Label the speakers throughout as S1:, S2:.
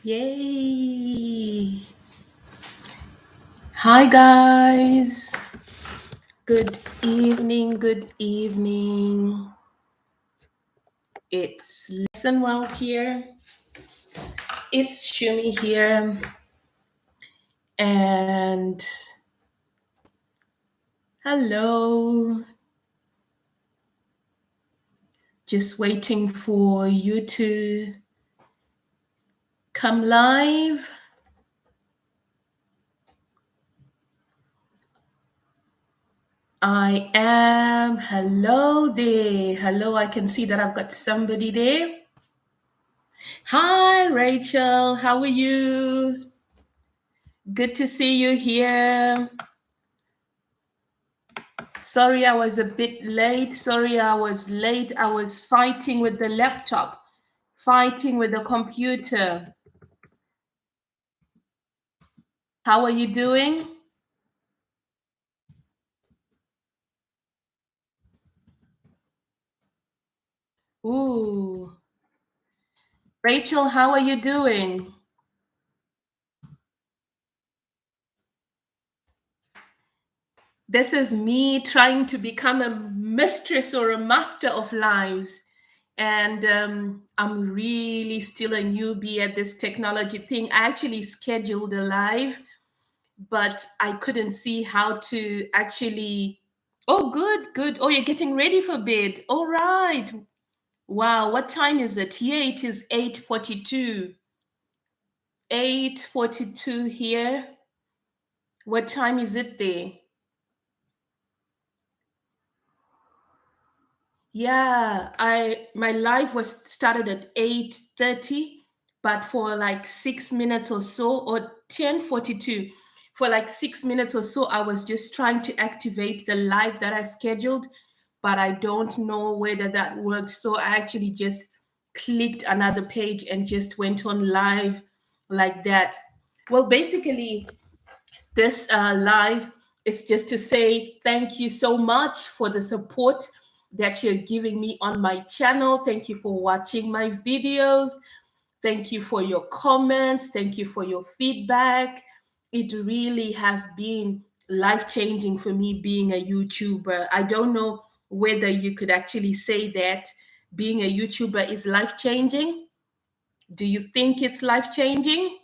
S1: Yay! Hi, guys. Good evening. Good evening. It's Listen Well here. It's Shumi here. And hello. Just waiting for you to come live. I am. Hello there. Hello. I can see that I've got somebody there. Hi, Rachel. How are you? Good to see you here. Sorry, I was a bit late. Sorry, I was late. I was fighting with the laptop, fighting with the computer. How are you doing? Ooh. Rachel, how are you doing? This is me trying to become a mistress or a master of lives. And I'm really still a newbie at this technology thing. I actually scheduled a live, but I couldn't see how to actually. Oh, good, good. Oh, you're getting ready for bed. All right. Wow, what time is it? Here it is 8:42. 8:42 here. What time is it there? Yeah, my live was started at 8:30, but for like 6 minutes or so, or 10:42, for like 6 minutes or so, I was just trying to activate the live that I scheduled, but I don't know whether that worked. So I actually just clicked another page and just went on live like that. Well, basically, this live is just to say thank you so much for the support that you're giving me on my channel. Thank you for watching my videos. Thank you for your comments. Thank you for your feedback. It really has been life changing for me being a YouTuber. I don't know whether you could actually say that being a YouTuber is life changing. Do you think it's life changing?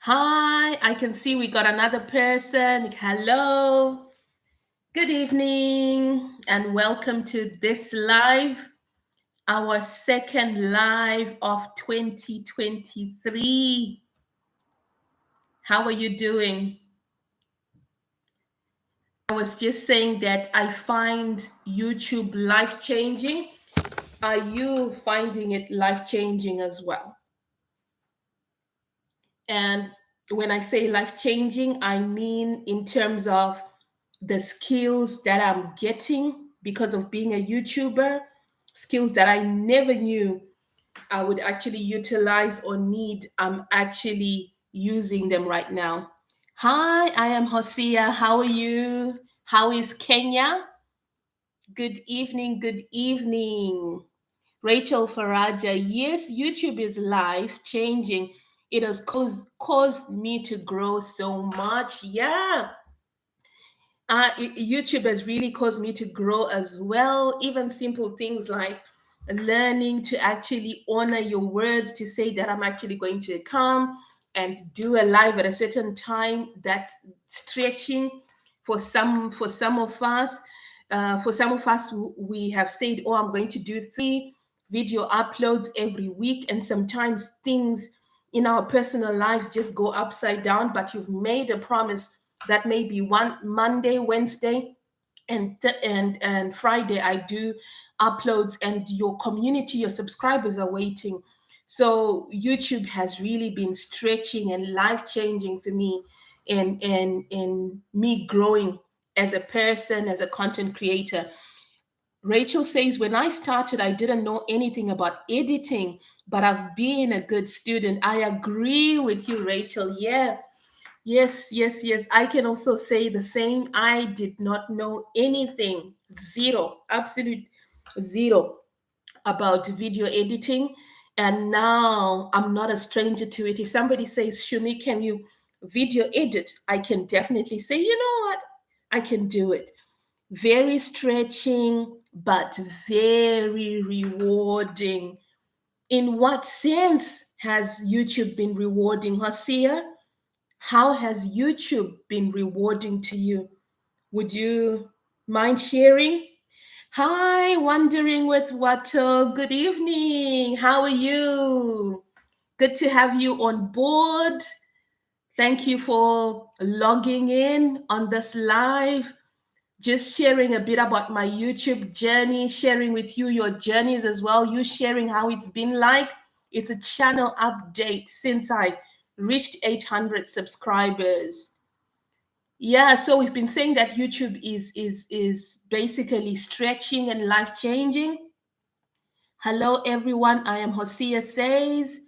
S1: Hi, I can see we got another person. Hello. Good evening and welcome to this live, our second live of 2023. How are you doing? I was just saying that I find YouTube life changing. Are you finding it life changing as well? And when I say life changing, I mean in terms of the skills that I'm getting because of being a YouTuber, skills that I never knew I would actually utilize or need. I'm actually using them right now. Hi, I am Hosea. How are you? How is Kenya? Good evening. Good evening. Rachel Faraja, yes, YouTube is life changing. It has caused me to grow so much. Yeah, YouTube has really caused me to grow as well. Even simple things like learning to actually honor your word, to say that I'm actually going to come and do a live at a certain time. That's stretching for some of us. For some of us, we have said, "Oh, I'm going to do 3 video uploads every week," and sometimes things in our personal lives just go upside down. But you've made a promise that maybe one Monday, Wednesday, and Friday I do uploads, and your community, your subscribers are waiting. So YouTube has really been stretching and life changing for me, and me growing as a person, as a content creator. Rachel says, when I started, I didn't know anything about editing, but I've been a good student. I agree with you, Rachel. Yeah. Yes, yes, yes. I can also say the same. I did not know anything, zero, absolute zero about video editing. And now I'm not a stranger to it. If somebody says, Shumi, can you video edit? I can definitely say, you know what? I can do it. Very stretching, but very rewarding. In what sense has YouTube been rewarding, Hasia? How has YouTube been rewarding to you? Would you mind sharing? Hi, Wandering with Water. Good evening. How are you? Good to have you on board. Thank you for logging in on this live. Just sharing a bit about my YouTube journey, sharing with you your journeys as well. You sharing how it's been like. It's a channel update since I reached 800 subscribers. Yeah, so we've been saying that YouTube is basically stretching and life changing. Hello everyone, I am Hosea Says,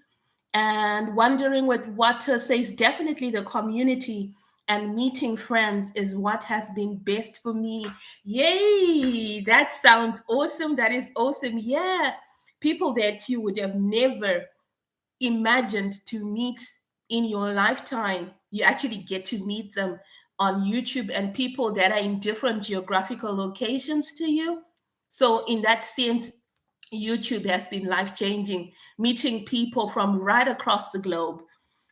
S1: and Wondering with Water says definitely the community and meeting friends is what has been best for me. Yay! That sounds awesome. That is awesome. Yeah. People that you would have never imagined to meet in your lifetime, you actually get to meet them on YouTube, and people that are in different geographical locations to you. So, in that sense, YouTube has been life changing, meeting people from right across the globe.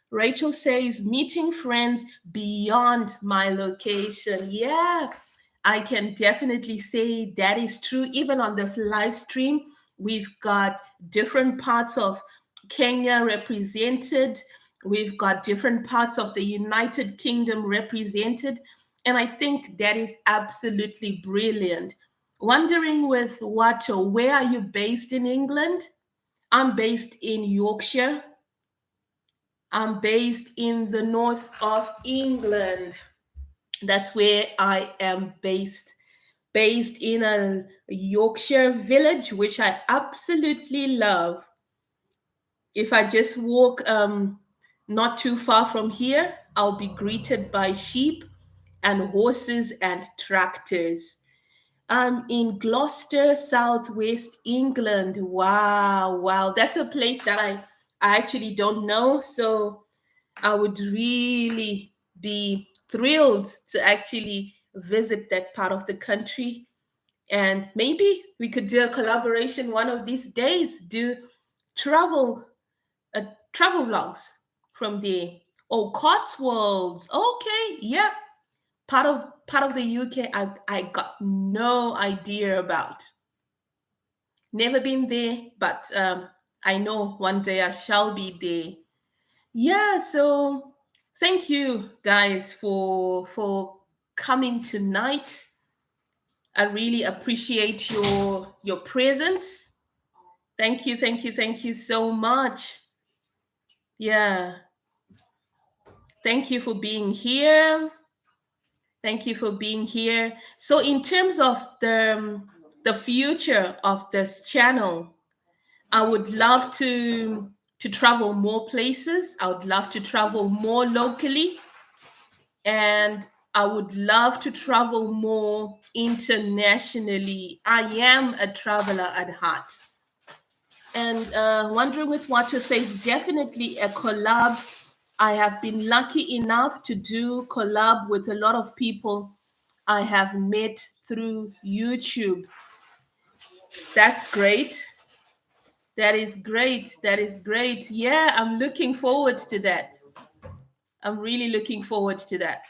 S1: Rachel says, meeting friends beyond my location. Yeah, I can definitely say that is true. Even on this live stream, we've got different parts of Kenya represented, we've got different parts of the United Kingdom represented. And I think that is absolutely brilliant. Wondering with what, or where are you based in England? I'm based in Yorkshire. I'm based in the north of England. That's where I am based in a Yorkshire village, which I absolutely love. If I just walk not too far from here, I'll be greeted by sheep and horses and tractors. I'm in Gloucester, southwest England. Wow, wow. That's a place that I actually don't know. So I would really be thrilled to actually visit that part of the country. And maybe we could do a collaboration one of these days, do travel uh, travel vlogs from there. Oh, Cotswolds. Okay, yep. Part of the UK I got no idea about. Never been there, but I know one day I shall be there. Yeah, so thank you guys for coming tonight. I really appreciate your presence. Thank you, thank you, thank you so much. Yeah. Thank you for being here. Thank you for being here. So in terms of the future of this channel, I would love to travel more places. I would love to travel more locally, and I would love to travel more internationally. I am a traveler at heart. And Wondering with Water says definitely a collab. I have been lucky enough to do collab with a lot of people I have met through YouTube. That's great. That is great. That is great. Yeah, I'm looking forward to that. I'm really looking forward to that.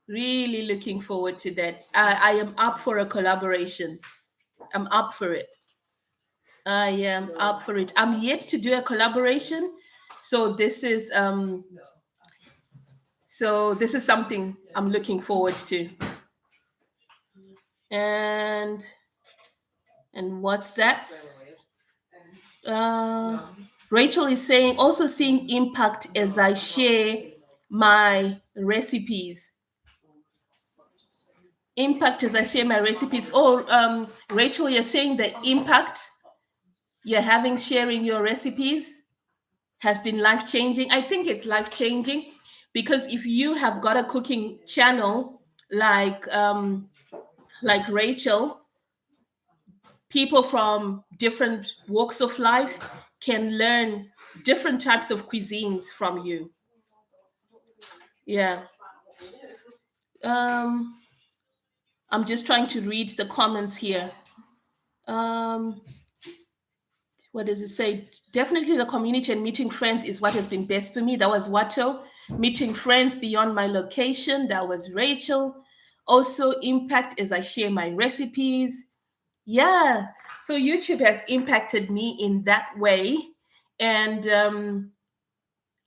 S1: Really looking forward to that. I am up for a collaboration. I'm up for it. I am up for it. I'm yet to do a collaboration. So this is something I'm looking forward to. And what's that? Rachel is saying, also seeing impact as I share my recipes. Impact as I share my recipes. Oh, Rachel, you're saying the impact you're having sharing your recipes has been life changing. I think it's life changing because if you have got a cooking channel like Rachel, people from different walks of life can learn different types of cuisines from you. Yeah. Um, I'm just trying to read the comments here. Um, what does it say? Definitely the community and meeting friends is what has been best for me. That was Watto. Meeting friends beyond my location. That was Rachel. Also, impact as I share my recipes. Yeah. So YouTube has impacted me in that way. And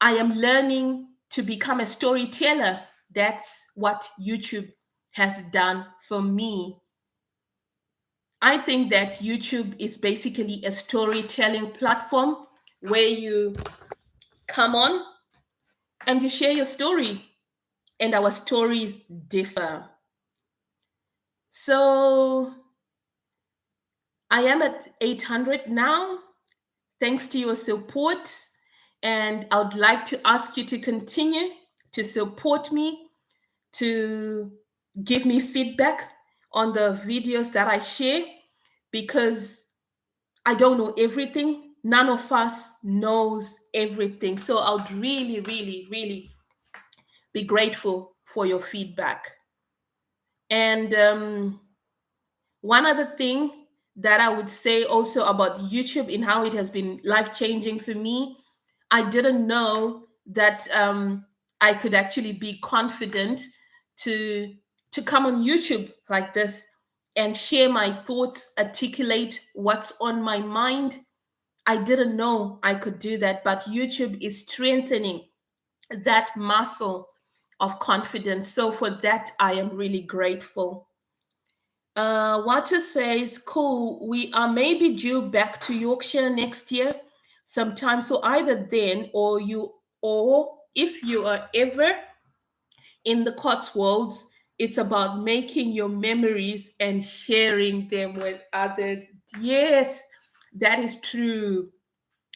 S1: I am learning to become a storyteller. That's what YouTube has done for me. I think that YouTube is basically a storytelling platform where you come on and you share your story, and our stories differ. So I am at 800 now, thanks to your support. And I would like to ask you to continue to support me, to give me feedback on the videos that I share, because I don't know everything. None of us knows everything. So I would really, really, really be grateful for your feedback. And one other thing that I would say also about YouTube and how it has been life changing for me, I didn't know that I could actually be confident to to come on YouTube like this and share my thoughts, articulate what's on my mind. I didn't know I could do that, but YouTube is strengthening that muscle of confidence. So for that, I am really grateful. Walter says, cool, we are maybe due back to Yorkshire next year sometime. So either then or if you are ever in the Cotswolds, it's about making your memories and sharing them with others. Yes, that is true.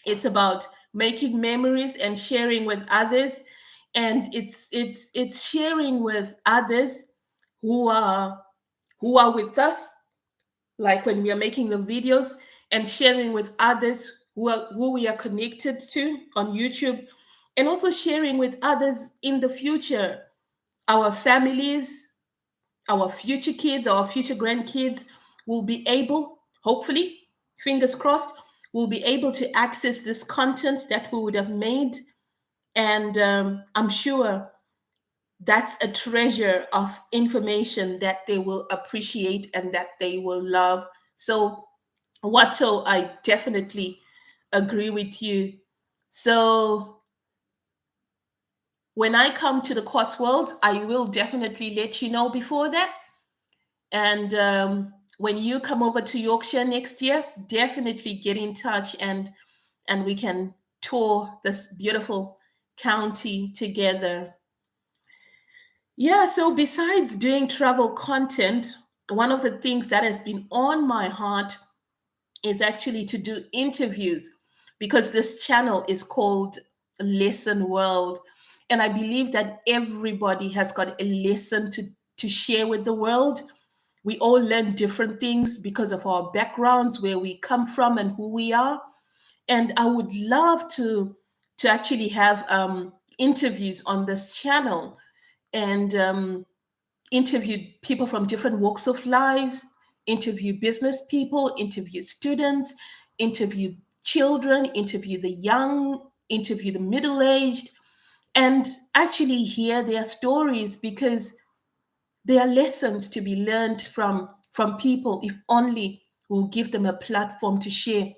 S1: It's about making memories and sharing with others, and it's sharing with others who are with us, like when we are making the videos, and sharing with others who we are connected to on YouTube, and also sharing with others in the future, our families, our future kids, our future grandkids will be able, hopefully, fingers crossed, will be able to access this content that we would have made. And I'm sure that's a treasure of information that they will appreciate and that they will love. So, Watto, I definitely agree with you. So, when I come to the Cotswolds, I will definitely let you know before that. And when you come over to Yorkshire next year, definitely get in touch, and we can tour this beautiful county together. Yeah, so besides doing travel content, one of the things that has been on my heart is actually to do interviews, because this channel is called Lesson World. And I believe that everybody has got a lesson to share with the world. We all learn different things because of our backgrounds, where we come from and who we are. And I would love to actually have interviews on this channel, and interview people from different walks of life, interview business people, interview students, interview children, interview the young, interview the middle aged, and actually hear their stories, because there are lessons to be learned from people, if only we'll give them a platform to share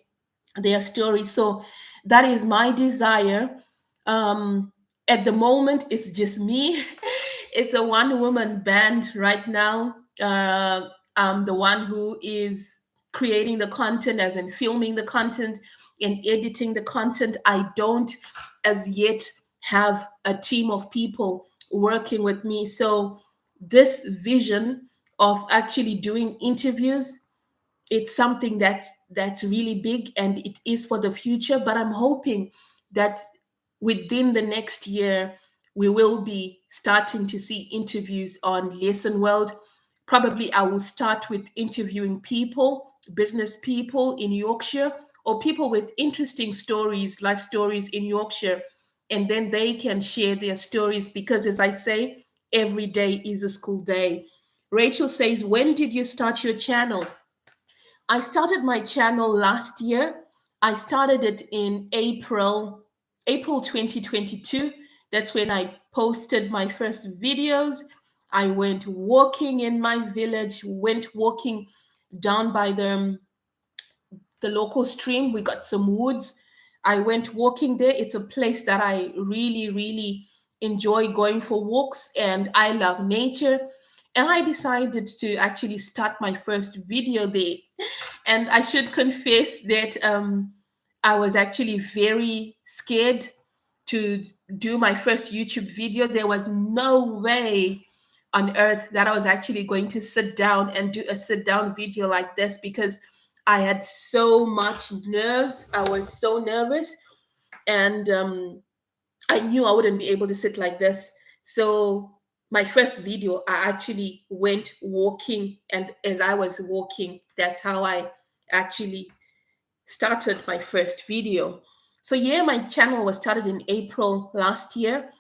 S1: their stories. So that is my desire. At the moment, it's just me. It's a one-woman band right now. I'm the one who is creating the content, as in filming the content and editing the content. I don't, as yet, have a team of people working with me. So this vision of actually doing interviews, it's something that's really big, and it is for the future. But I'm hoping that within the next year we will be starting to see interviews on Lesson World. Probably I will start with interviewing people business people in Yorkshire, or people with interesting stories, life stories in Yorkshire, and then they can share their stories, because, as I say, every day is a school day. Rachel says, when did you start your channel? I started my channel last year. I started it in April 2022. That's when I posted my first videos. I went walking in my village, went walking down by the local stream. We got some woods. I went walking there. It's a place that I really, really enjoy going for walks, and I love nature. And I decided to actually start my first video there. And I should confess that I was actually very scared to do my first YouTube video. There was no way on earth that I was actually going to sit down and do a sit down video like this, because I had so much nerves. I was so nervous, and I knew I wouldn't be able to sit like this. So my first video, I actually went walking, and as I was walking, that's how I actually started my first video. So yeah, my channel was started in April last year,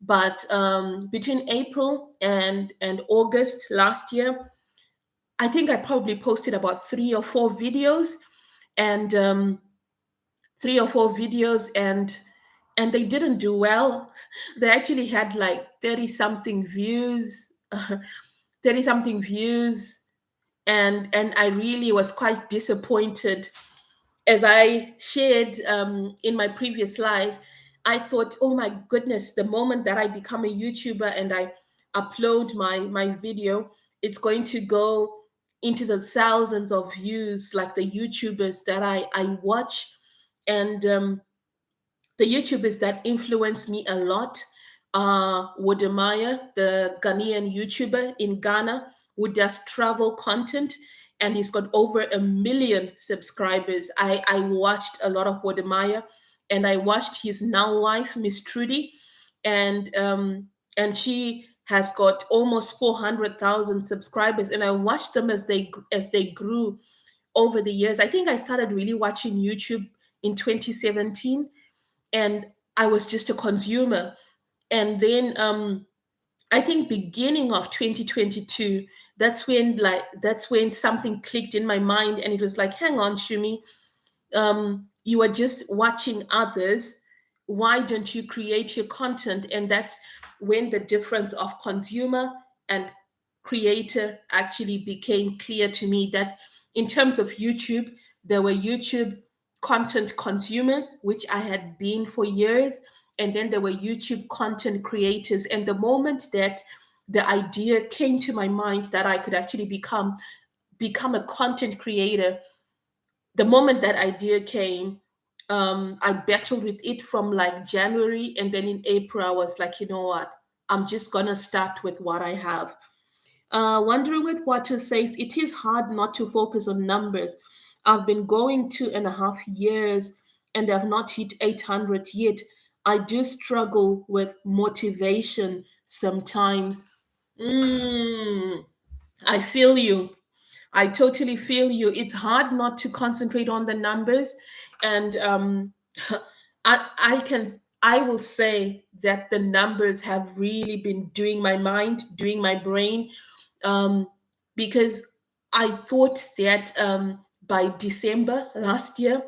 S1: but between April and August last year, I think I probably posted about 3 or 4 videos, and 3 or 4 videos, and they didn't do well. They actually had like 30 something views, 30 something views, and I really was quite disappointed. As I shared in my previous live, I thought, oh my goodness, the moment that I become a YouTuber and I upload my video, it's going to go into the thousands of views like the YouTubers that I watch. And the YouTubers that influence me a lot are Wodemaya, the Ghanaian YouTuber in Ghana who does travel content, and he's got over 1 million subscribers. I watched a lot of Wodemaya, and I watched his now wife, Miss Trudy, and she has got almost 400,000 subscribers, and I watched them as they grew over the years. I think I started really watching YouTube in 2017, and I was just a consumer. And then I think beginning of 2022, that's when something clicked in my mind, and it was like, hang on, Shumi, you are just watching others. Why don't you create your content? And that's when the difference of consumer and creator actually became clear to me, that in terms of YouTube, there were YouTube content consumers, which I had been for years, and then there were YouTube content creators. And the moment that the idea came to my mind that I could actually become a content creator, the moment that idea came, I battled with it from like January, and then in April, I was like, you know what? I'm just gonna start with what I have. Wondering with Water says, it is hard not to focus on numbers. I've been going 2.5 years and I've not hit 800 yet. I do struggle with motivation sometimes. Mm, I feel you. I totally feel you. It's hard not to concentrate on the numbers, and I will say that the numbers have really been doing my mind, doing my brain, um, because I thought that by December last year,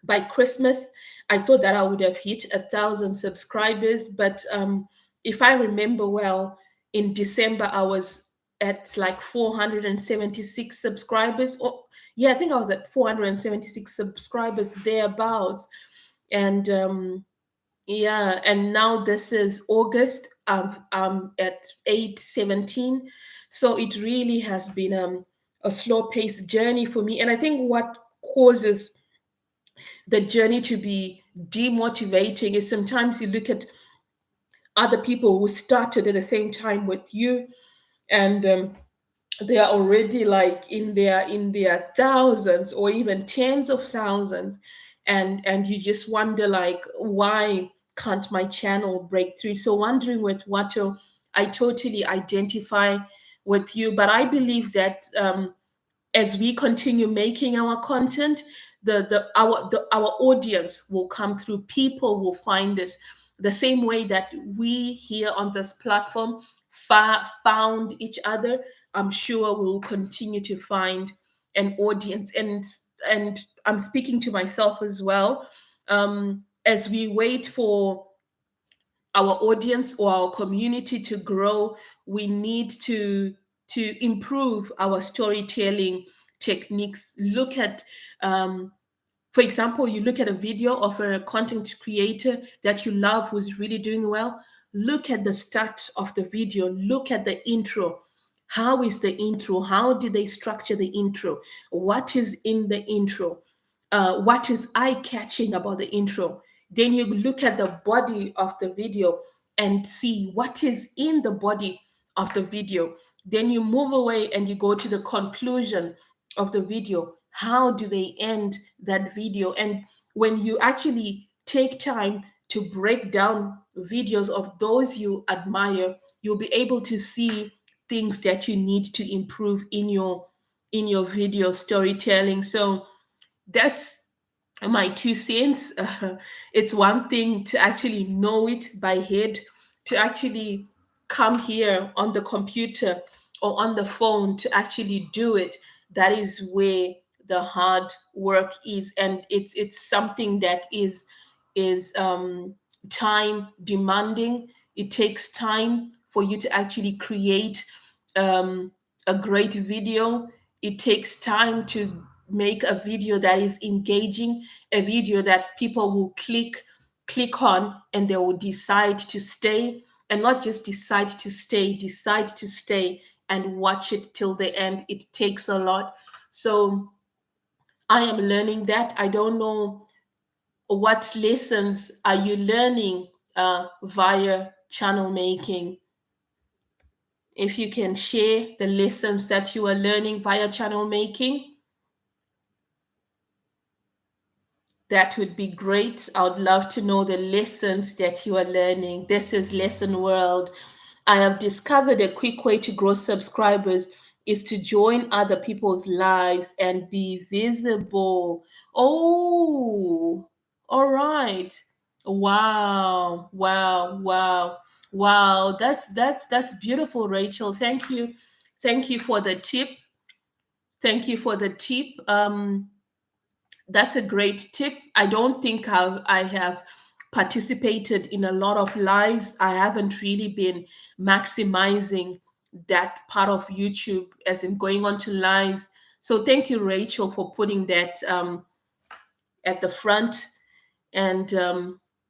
S1: by Christmas, I thought that I would have hit 1,000 subscribers. But if I remember well, in December I was at like 476 subscribers. Or yeah, I think I was at 476 subscribers thereabouts. And yeah, and now this is August. I'm at 817. So it really has been a slow paced journey for me. And I think what causes the journey to be demotivating is sometimes you look at other people who started at the same time with you, and they are already like in their thousands or even tens of thousands, and you just wonder like, why can't my channel break through? So wondering with I totally identify with you, but I believe that as we continue making our content, our audience will come through. People will find us the same way that we here on this platform found each other. I'm sure we'll continue to find an audience, and I'm speaking to myself as well. As we wait for our audience or our community to grow, we need to improve our storytelling techniques. Look at for example, you look at a video of a content creator that you love who's really doing well. Look at the start of the video, look at the intro. How is the intro? How did they structure the intro? What is in the intro? What is eye catching about the intro? Then you look at the body of the video and see what is in the body of the video. Then you move away and you go to the conclusion of the video. How do they end that video? And when you actually take time to break down videos of those you admire, you'll be able to see things that you need to improve in your video storytelling. So that's my 2 cents. It's one thing to actually know it by head, to actually come here on the computer or on the phone to actually do it. That is where the hard work is, and it's something that is time demanding. It takes time for you to actually create um, a great video. It takes time to make a video that is engaging, a video that people will click on and they will decide to stay, and not just decide to stay and watch it till the end. It takes a lot. So I am learning that. I don't know what lessons are you learning via channel making. If you can share the lessons that you are learning via channel making, that would be great. I would love to know the lessons that you are learning. This is Lesson World. I have discovered a quick way to grow subscribers is to join other people's lives and be visible. Oh, all right. Wow, wow, wow, wow. That's beautiful, Rachel. Thank you. Thank you for the tip. Thank you for the tip. That's a great tip. I don't think I have participated in a lot of lives. I haven't really been maximizing that part of YouTube, as in going on to lives. So thank you, Rachel, for putting that at the front. And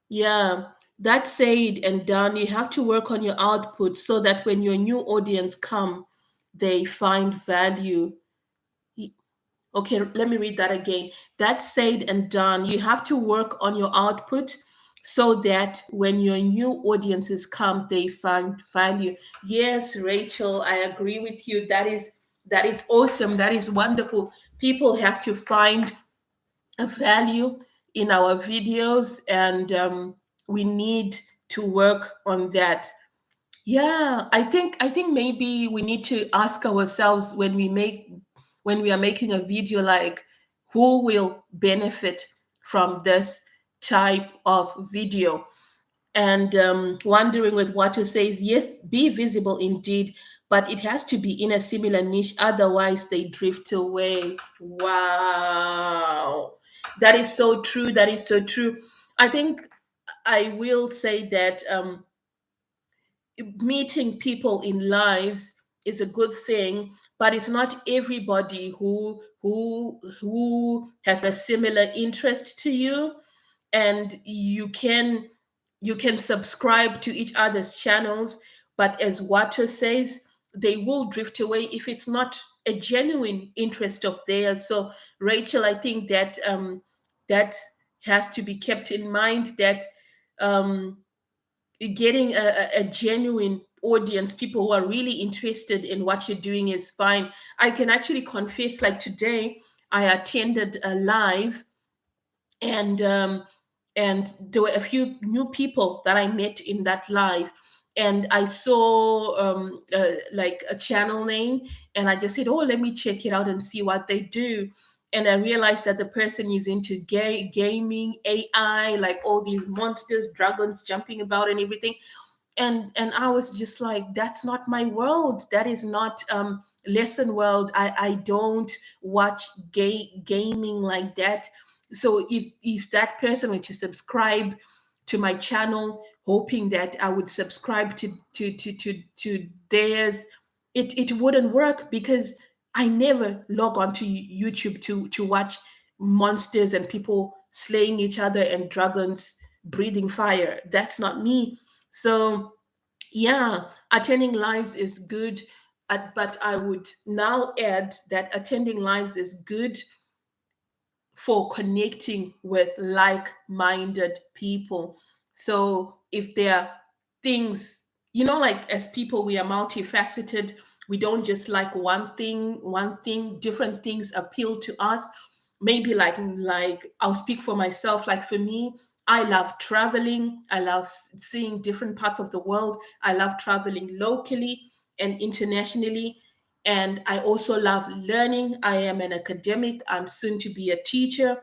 S1: yeah, that said and done, you have to work on your output so that when your new audience come, they find value. Okay, let me read that again. That said and done, you have to work on your output so that when your new audiences come, they find value. Yes, Rachel, I agree with you. That is awesome. That is wonderful. People have to find a value in our videos, and we need to work on that. Yeah, I think maybe we need to ask ourselves when we are making a video, like, who will benefit from this type of video? And wondering with what to say is, yes, be visible indeed, but it has to be in a similar niche, otherwise they drift away. Wow, that is so true. That is so true. I think I will say that meeting people in lives is a good thing, but it's not everybody who has a similar interest to you. And you can subscribe to each other's channels, but as Water says, they will drift away if it's not a genuine interest of theirs. So Rachel, I think that that has to be kept in mind, that um, getting a genuine audience, people who are really interested in what you're doing, is fine. I can actually confess, like today, I attended a live, and there were a few new people that I met in that live. and I saw like a channel name, and I just said, "Oh, let me check it out and see what they do." And I realized that the person is into gaming, AI, like all these monsters, dragons jumping about and everything. And I was just like, that's not my world. That is not lesson world. I don't watch gaming like that. So if that person were to subscribe to my channel hoping that I would subscribe to theirs, it wouldn't work, because I never log on to YouTube to watch monsters and people slaying each other and dragons breathing fire. That's not me. So yeah, attending lives is good, but I would now add that attending lives is good for connecting with like-minded people. So if there are things, like as people, we are multifaceted. We don't just like one thing, different things appeal to us. Maybe like I'll speak for myself. Like for me, I love traveling. I love seeing different parts of the world. I love traveling locally and internationally. And I also love learning. I am an academic. I'm soon to be a teacher.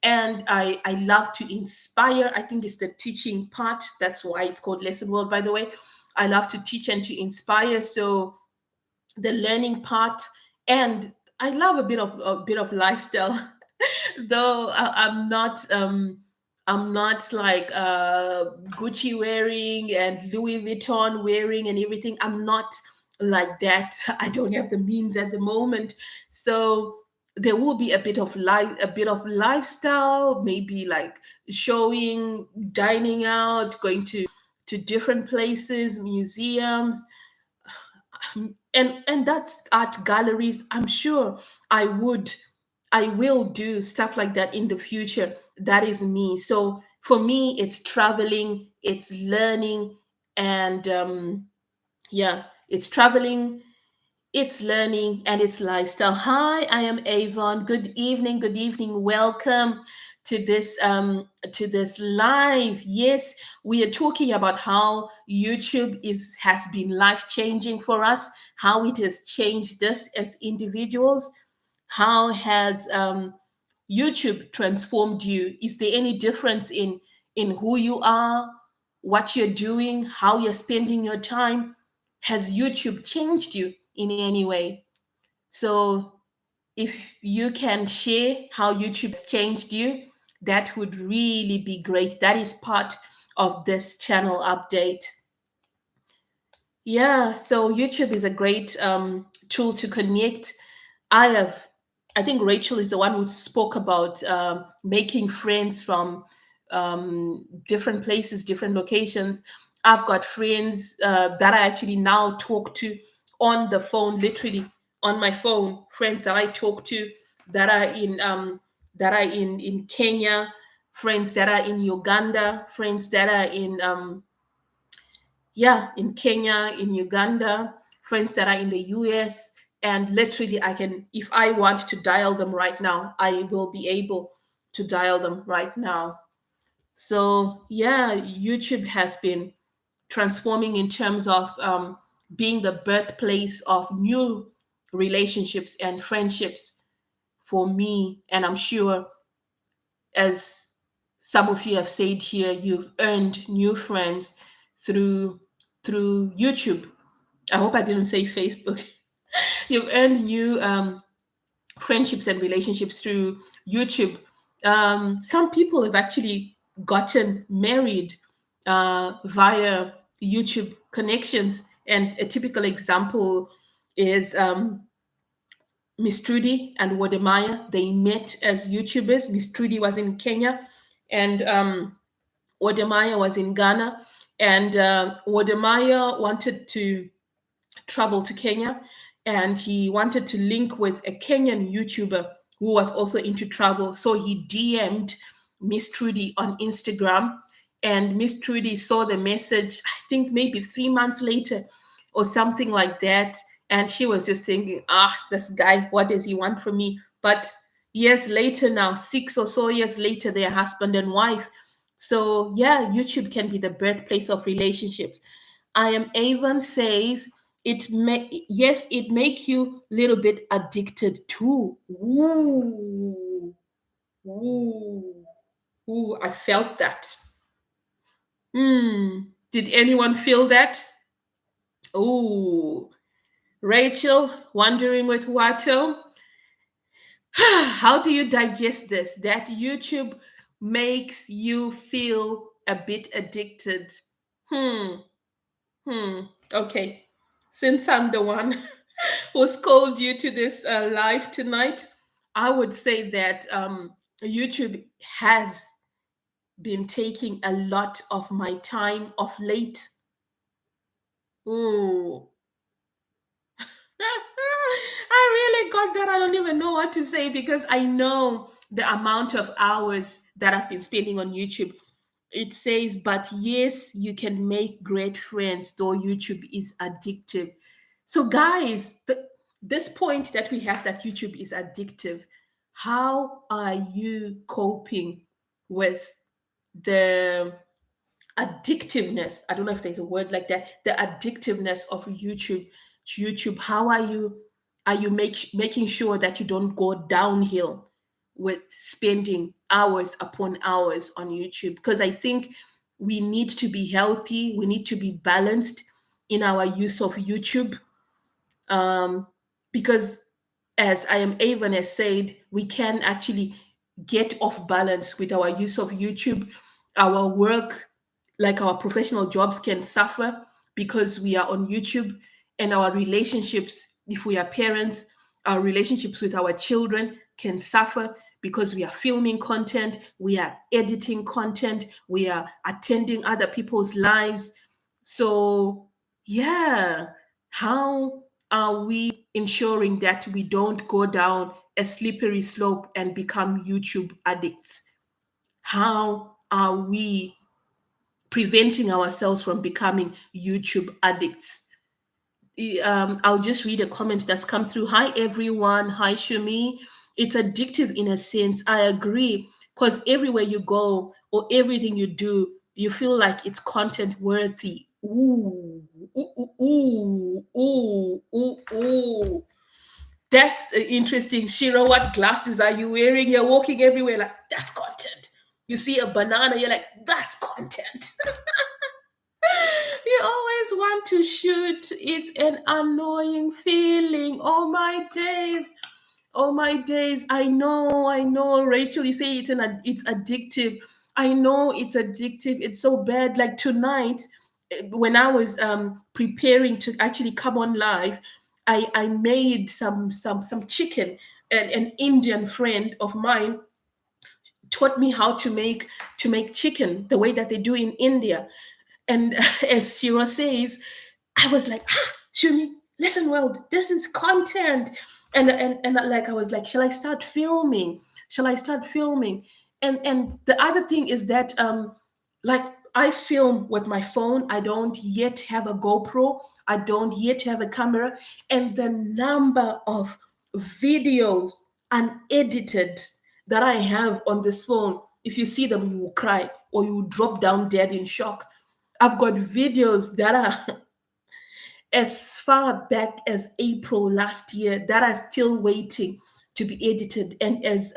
S1: And I love to inspire. I think it's the teaching part. That's why it's called Lesson World, by the way. I love to teach and to inspire. So the learning part, and I love a bit of lifestyle. Though I'm not like Gucci wearing and Louis Vuitton wearing and everything. I'm not like that. I don't have the means at the moment. So there will be a bit of lifestyle, maybe like showing, dining out, going to different places, museums, and that's art galleries. I'm sure i would I will do stuff like that in the future. That is me. So for me, it's traveling, it's learning, and yeah, it's traveling, it's learning, and it's lifestyle. Hi, I am Avon. Good evening. Good evening. Welcome to this live. Yes, we are talking about how YouTube has been life changing for us, how it has changed us as individuals. How has YouTube transformed you? Is there any difference in who you are, what you're doing, how you're spending your time? Has YouTube changed you in any way? So if you can share how YouTube has changed you, that would really be great. That is part of this channel update. Yeah, so YouTube is a great tool to connect. I have, I think Rachel is the one who spoke about making friends from different places, different locations. I've got friends that I actually now talk to on the phone, literally on my phone. Friends that I talk to that are in Kenya, friends that are in Uganda, friends that are in Kenya, in Uganda, friends that are in the US. And literally, I can, if I want to dial them right now, I will be able to dial them right now. So, yeah, YouTube has been transforming in terms of being the birthplace of new relationships and friendships for me. And I'm sure, as some of you have said here, you've earned new friends through YouTube. I hope I didn't say Facebook. You've earned new friendships and relationships through YouTube. Some people have actually gotten married via YouTube connections, and a typical example is Miss Trudy and Wodemaya. They met as YouTubers. Miss Trudy was in Kenya, and Wodemaya was in Ghana. And Wodemaya wanted to travel to Kenya, and he wanted to link with a Kenyan YouTuber who was also into travel. So he DM'd Miss Trudy on Instagram, and Miss Trudy saw the message, I think maybe 3 months later or something like that. And she was just thinking, this guy, what does he want from me? But years later now, 6 or so years later, they're husband and wife. So yeah, YouTube can be the birthplace of relationships. I am Avon says it make you a little bit addicted too. Ooh, ooh, ooh, I felt that. Did anyone feel that? Ooh, Rachel, wondering with Watto, how do you digest this? That YouTube makes you feel a bit addicted. Hmm, Okay. Since I'm the one who's called you to this live tonight, I would say that YouTube has been taking a lot of my time of late. Ooh. I really got that. I don't even know what to say because I know the amount of hours that I've been spending on YouTube. It says, but yes, you can make great friends, though YouTube is addictive. So, guys, this point that we have that YouTube is addictive, how are you coping with the addictiveness? I don't know if there's a word like that. The addictiveness of YouTube. How are you making sure that you don't go downhill with spending hours upon hours on YouTube? Because I think we need to be healthy, we need to be balanced in our use of YouTube. um, because as I am Avon has said, we can actually get off balance with our use of YouTube. Our work, like our professional jobs, can suffer because we are on YouTube, and our relationships, if we are parents, our relationships with our children can suffer because we are filming content, we are editing content, we are attending other people's lives. So, yeah, how are we ensuring that we don't go down a slippery slope and become YouTube addicts? How are we preventing ourselves from becoming YouTube addicts? I'll just read a comment that's come through. Hi, everyone. Hi, Shumi. It's addictive in a sense. I agree. Because everywhere you go or everything you do, you feel like it's content worthy. Ooh, ooh, ooh, ooh, ooh, ooh. That's interesting. Shira, what glasses are you wearing? You're walking everywhere like, that's content. You see a banana, you're like, that's content. You always want to shoot. It's an annoying feeling. Oh my days. Oh my days. I know. Rachel, you say it's addictive. I know it's addictive. It's so bad. Like tonight, when I was preparing to actually come on live, I made some chicken. And an Indian friend of mine taught me how to make chicken the way that they do in India. And as Shira says, I was like, Shumi, listen, well, this is content. And like I was like, shall I start filming? Shall I start filming? And the other thing is that like I film with my phone. I don't yet have a GoPro. I don't yet have a camera. And the number of videos unedited that I have on this phone, if you see them, you will cry or you will drop down dead in shock. I've got videos that are as far back as April last year that are still waiting to be edited. And as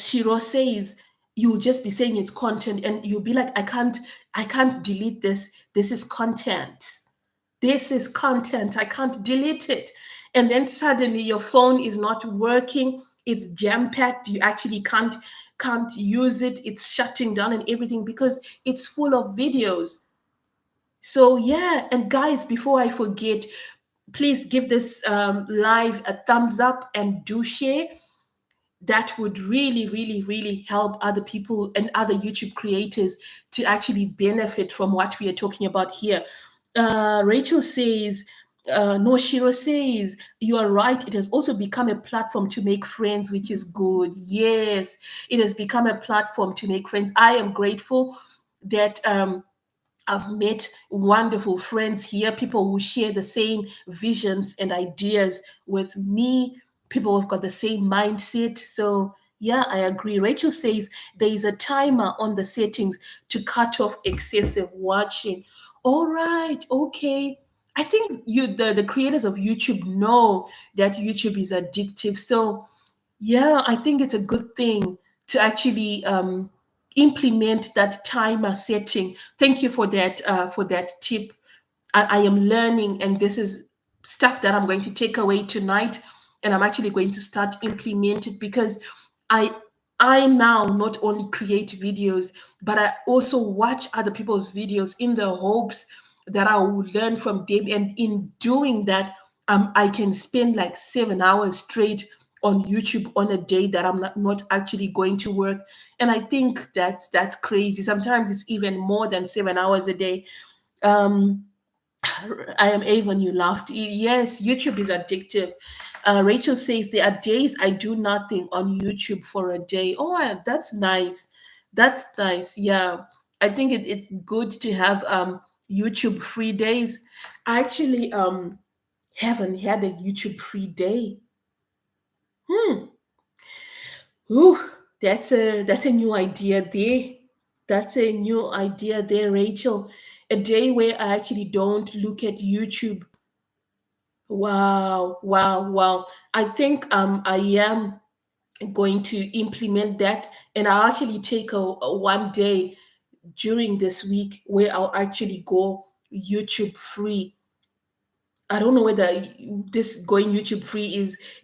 S1: Shiro says, you'll just be saying it's content, and you'll be like, I can't delete this. This is content. This is content. I can't delete it. And then suddenly your phone is not working. It's jam packed. You actually can't use it. It's shutting down and everything because it's full of videos. So yeah, and guys, before I forget, please give this live a thumbs up and do share. That would really, really, really help other people and other YouTube creators to actually benefit from what we are talking about here. Rachel says, no, Shiro says, you are right. It has also become a platform to make friends, which is good. Yes, it has become a platform to make friends. I am grateful that I've met wonderful friends here, people who share the same visions and ideas with me, people who've got the same mindset. So, Yeah, I agree. Rachel says there is a timer on the settings to cut off excessive watching. All right, okay. I think the creators of YouTube know that YouTube is addictive. So yeah, I think it's a good thing to actually implement that timer setting. Thank you for that tip. I am learning, and this is stuff that I'm going to take away tonight, and I'm actually going to start implement it because I I now not only create videos, but I also watch other people's videos in the hopes that I will learn from them, and in doing that, I can spend like 7 hours straight on YouTube on a day that I'm not actually going to work, and I think that's crazy. Sometimes it's even more than 7 hours a day. Um, I am Avon, you laughed. Yes, YouTube is addictive. Rachel says there are days I do nothing on YouTube for a day. Oh, that's nice. That's nice. Yeah. I think it's good to have YouTube free days. I actually haven't had a YouTube free day. Hmm. Ooh, that's a new idea there. That's a new idea there, Rachel. A day where I actually don't look at YouTube. Wow, wow, wow. I think I am going to implement that, and I'll actually take a one day during this week where I'll actually go YouTube free. I don't know whether this going YouTube free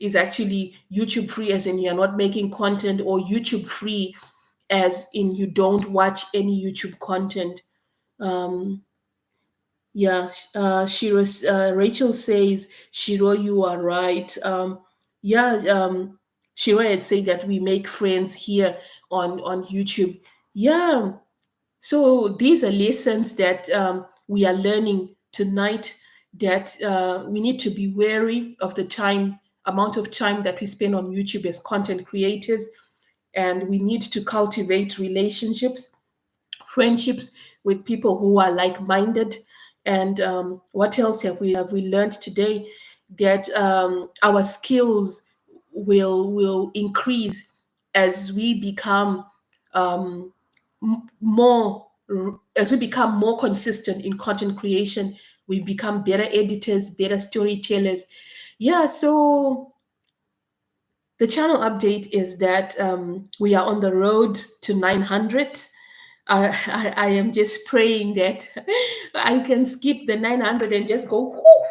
S1: is actually YouTube free as in you're not making content, or YouTube free as in you don't watch any YouTube content. Um, Yeah, Rachel says, Shiro, you are right. Yeah, Shiro had said that we make friends here on YouTube. Yeah, so these are lessons that we are learning tonight, that we need to be wary of the amount of time that we spend on YouTube as content creators, and we need to cultivate relationships, friendships with people who are like-minded. And what else have we learned today? That our skills will increase as we become more as we become more consistent in content creation. We become better editors, better storytellers. Yeah, so the channel update is that we are on the road to 900. I am just praying that I can skip the 900 and just go whoo,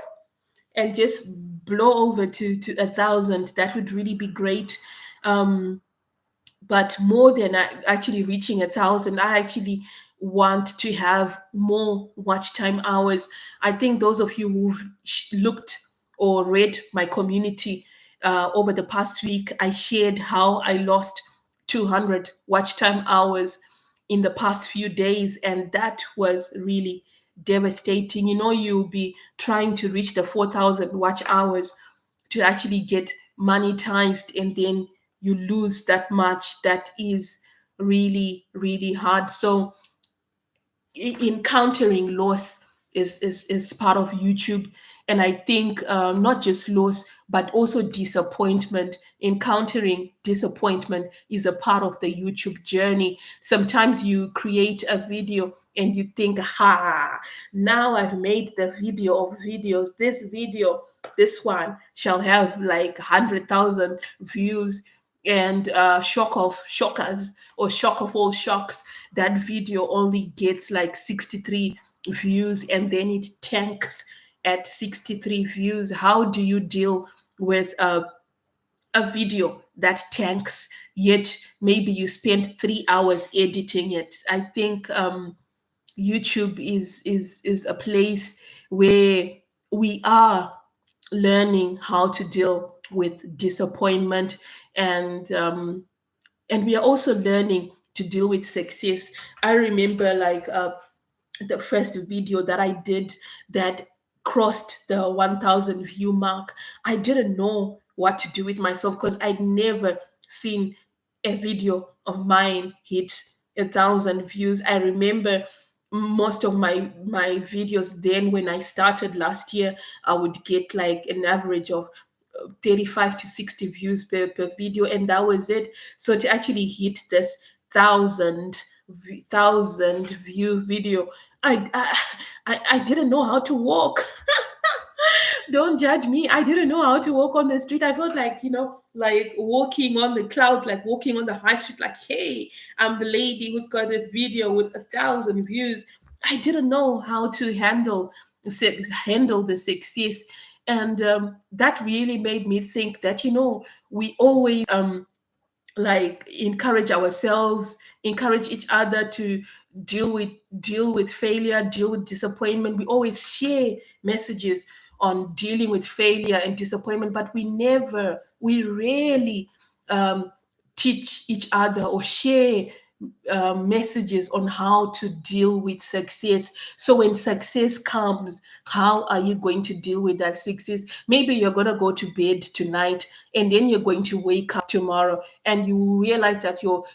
S1: and just blow over to 1,000. That would really be great. Um, but more than actually reaching 1,000, I actually want to have more watch time hours. I think those of you who've looked or read my community over the past week, I shared how I lost 200 watch time hours in the past few days, and that was really devastating. You'll be trying to reach the 4,000 watch hours to actually get monetized, and then you lose that much. That is really, really hard. So encountering loss is part of YouTube. And I think not just loss, but also disappointment. Encountering disappointment is a part of the YouTube journey. Sometimes you create a video and you think, ha, now I've made the video of videos. This one shall have like 100,000 views, and shock of shockers, or shock of all shocks, that video only gets like 63 views, and then it tanks at 63 views. How do you deal with a video that tanks, yet maybe you spent 3 hours editing it? I think YouTube is a place where we are learning how to deal with disappointment, and we are also learning to deal with success. I remember like the first video that I did that crossed the 1,000 view mark. I didn't know what to do with myself because I'd never seen a video of mine hit 1,000 views. I remember most of my videos then, when I started last year, I would get like an average of 35 to 60 views per video, and that was it. So to actually hit this thousand view video, I didn't know how to walk. Don't judge me. I didn't know how to walk on the street. I felt like, like walking on the clouds, like walking on the high street, like, hey, I'm the lady who's got a video with 1,000 views. I didn't know how to handle the success. And that really made me think that, we always like encourage ourselves, encourage each other to deal with failure, deal with disappointment. We always share messages on dealing with failure and disappointment, but we rarely um, teach each other or share messages on how to deal with success. So when success comes, how are you going to deal with that success? Maybe you're going to go to bed tonight, and then you're going to wake up tomorrow, and you realize that your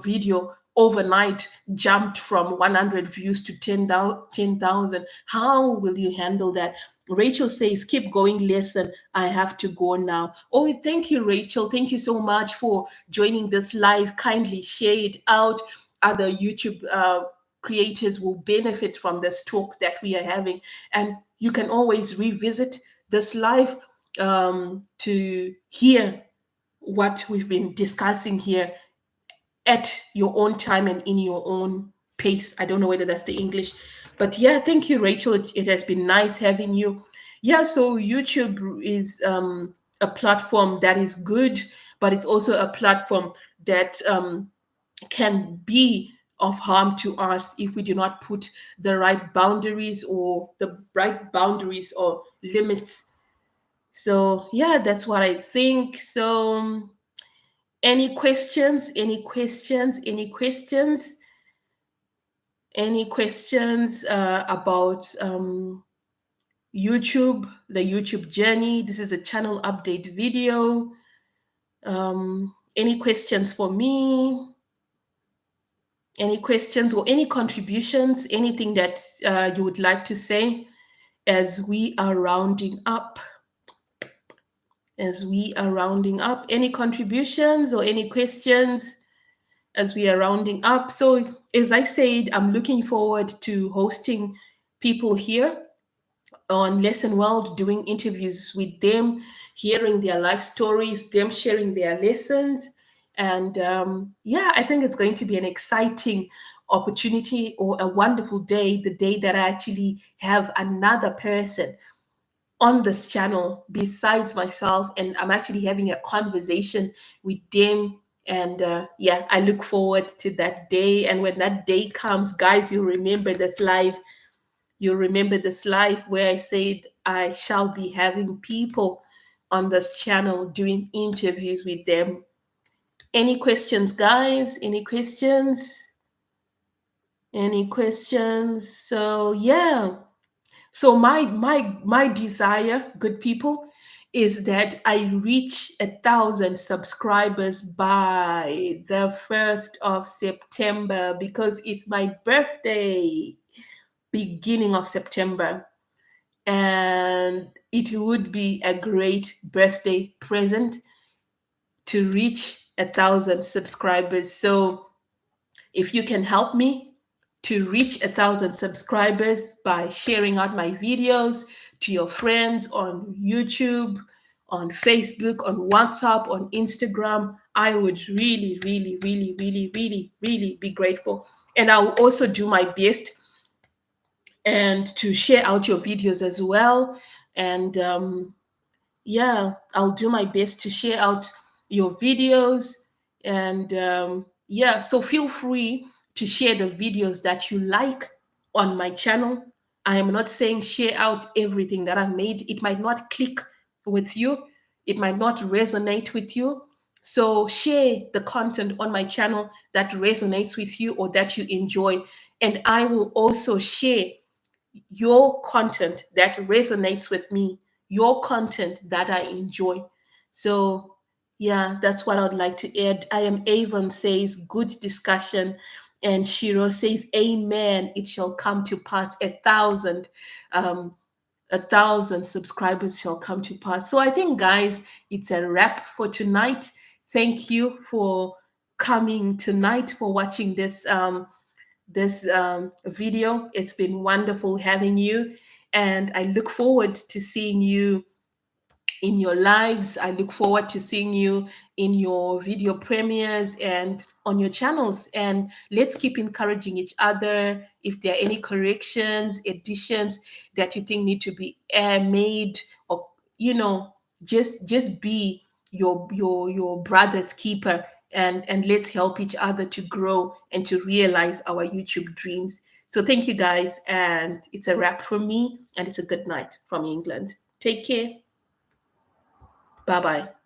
S1: video overnight jumped from 100 views to 10,000. How will you handle that? Rachel says, keep going, lesson. I have to go now. Oh, thank you, Rachel. Thank you so much for joining this live. Kindly share it out. Other YouTube creators will benefit from this talk that we are having. And you can always revisit this live to hear what we've been discussing here at your own time and in your own pace. I don't know whether that's the English, but yeah, thank you, Rachel. It has been nice having you. Yeah, so YouTube is a platform that is good, but it's also a platform that can be of harm to us if we do not put the right boundaries or limits. So yeah, that's what I think. So any questions? Any questions? Any questions? Any questions about YouTube, the YouTube journey? This is a channel update video. Any questions for me? Any questions or any contributions? Anything that you would like to say as we are rounding up? As we are rounding up, any contributions or any questions as we are rounding up? So, as I said, I'm looking forward to hosting people here on Lesson World, doing interviews with them, hearing their life stories, them sharing their lessons. And yeah, I think it's going to be an exciting opportunity or a wonderful day, the day that I actually have another person on this channel besides myself, and I'm actually having a conversation with them. And yeah, I look forward to that day. And when that day comes, guys, you remember this live. You remember this live where I said I shall be having people on this channel doing interviews with them. Any questions, guys? Any questions? Any questions? So yeah. So my desire, good people, is that I reach 1,000 subscribers by the 1st of September, because it's my birthday, beginning of September. And it would be a great birthday present to reach 1,000 subscribers. So if you can help me to reach 1,000 subscribers by sharing out my videos to your friends on YouTube, on Facebook, on WhatsApp, on Instagram, I would really, really, really, really, really, really be grateful. And I will also do my best and to share out your videos as well. And yeah, I'll do my best to share out your videos. And yeah, so feel free to share the videos that you like on my channel. I am not saying share out everything that I've made. It might not click with you, it might not resonate with you. So share the content on my channel that resonates with you or that you enjoy. And I will also share your content that resonates with me, your content that I enjoy. So, yeah, that's what I'd like to add. I am Avon says, good discussion. And Shiro says, Amen. It shall come to pass 1,000. 1,000 subscribers shall come to pass. So I think, guys, it's a wrap for tonight. Thank you for coming tonight, for watching this video. It's been wonderful having you, and I look forward to seeing you in your lives. I look forward to seeing you in your video premieres and on your channels. And let's keep encouraging each other. If there are any corrections, additions that you think need to be made, or just be your brother's keeper, and let's help each other to grow and to realize our YouTube dreams. So thank you, guys, and it's a wrap from me, and it's a good night from England. Take care. Bye bye.